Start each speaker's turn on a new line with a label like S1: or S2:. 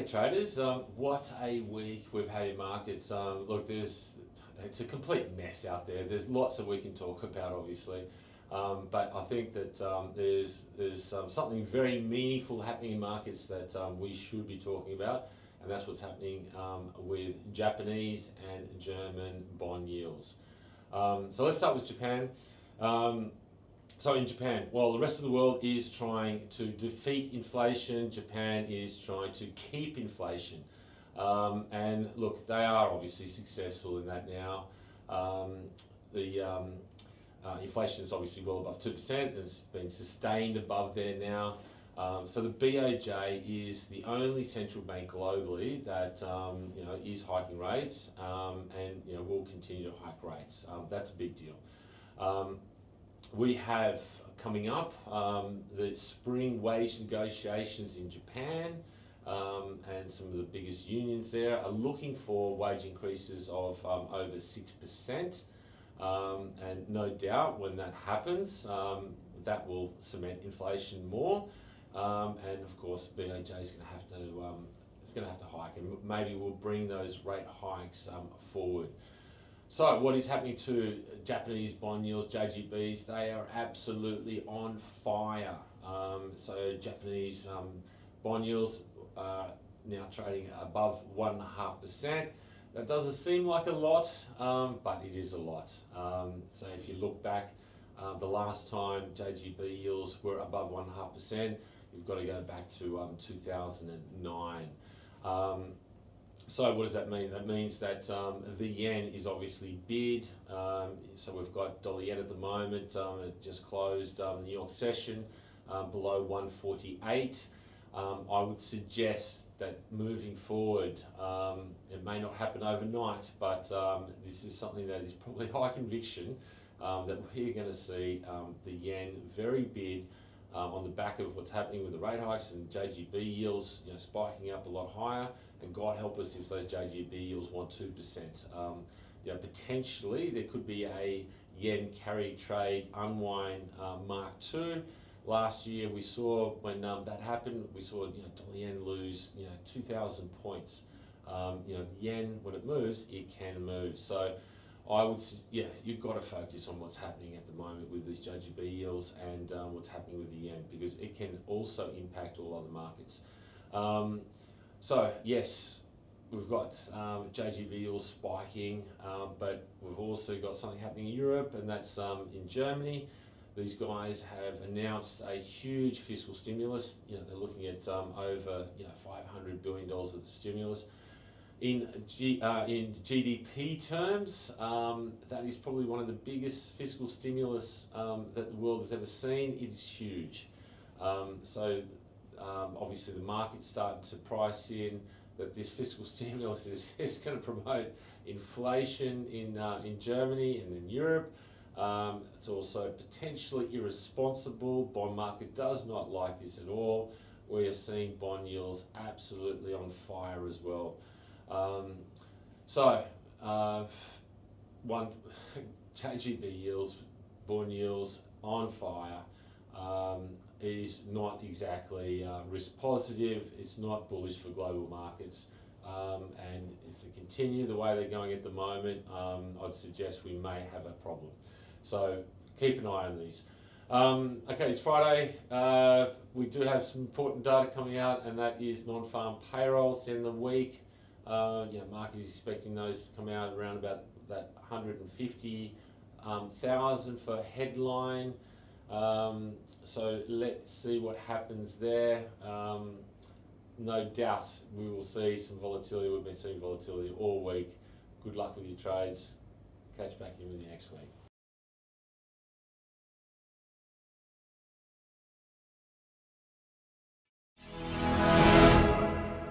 S1: Hey traders, what a week we've had in markets. Look, it's a complete mess out there. There's lots that we can talk about, obviously, but I think that there's something very meaningful happening in markets that we should be talking about, and that's what's happening with Japanese and German bond yields. So let's start with Japan. So in Japan, while the rest of the world is trying to defeat inflation, Japan is trying to keep inflation. And look, they are obviously successful in that now. Inflation is obviously well above 2%, and it's been sustained above there now. So the BOJ is the only central bank globally that is hiking rates, and will continue to hike rates. That's a big deal. We have coming up the spring wage negotiations in Japan, and some of the biggest unions there are looking for wage increases of over 6%, and no doubt when that happens, that will cement inflation more, and of course BOJ is going to have to hike, and maybe we'll bring those rate hikes forward. So what is happening to Japanese bond yields, JGBs? They are absolutely on fire. So Japanese bond yields are now trading above 1.5%. That doesn't seem like a lot, but it is a lot. So if you look back, the last time JGB yields were above 1.5%, you've got to go back to 2009. So what does that mean? That means that the yen is obviously bid. So we've got dollar yen at the moment. It just closed the New York session below 148. I would suggest that moving forward, it may not happen overnight, but this is something that is probably high conviction that we're going to see the yen very bid on the back of what's happening with the rate hikes and JGB yields, spiking up a lot higher. And God help us if those JGB yields want 2%. Potentially there could be a yen carry trade unwind Mark II. Last year we saw when that happened, we saw dollar yen lose 2,000 points. The yen, when it moves, it can move. So I would, you've got to focus on what's happening at the moment with these JGB yields and what's happening with the yen, because it can also impact all other markets. So yes, we've got JGB yields spiking, but we've also got something happening in Europe, and that's in Germany. These guys have announced a huge fiscal stimulus. They're looking at over $500 billion worth of stimulus. In GDP terms, that is probably one of the biggest fiscal stimulus that the world has ever seen. It is huge. Obviously the market's starting to price in that this fiscal stimulus is going to promote inflation in Germany and in Europe. It's also potentially irresponsible. Bond market does not like this at all. We are seeing bond yields absolutely on fire as well. One JGB yields, bond yields on fire. Is not exactly risk positive. It's not bullish for global markets, and if they continue the way they're going at the moment, I'd suggest we may have a problem. So keep an eye on these. Okay, it's Friday. We do have some important data coming out, and that is non-farm payrolls at the end of the week. Market is expecting those to come out around about that 150,000 for headline. So let's see what happens there. No doubt we will see some volatility. We've been seeing volatility all week. Good luck with your trades. Catch back in with you next week.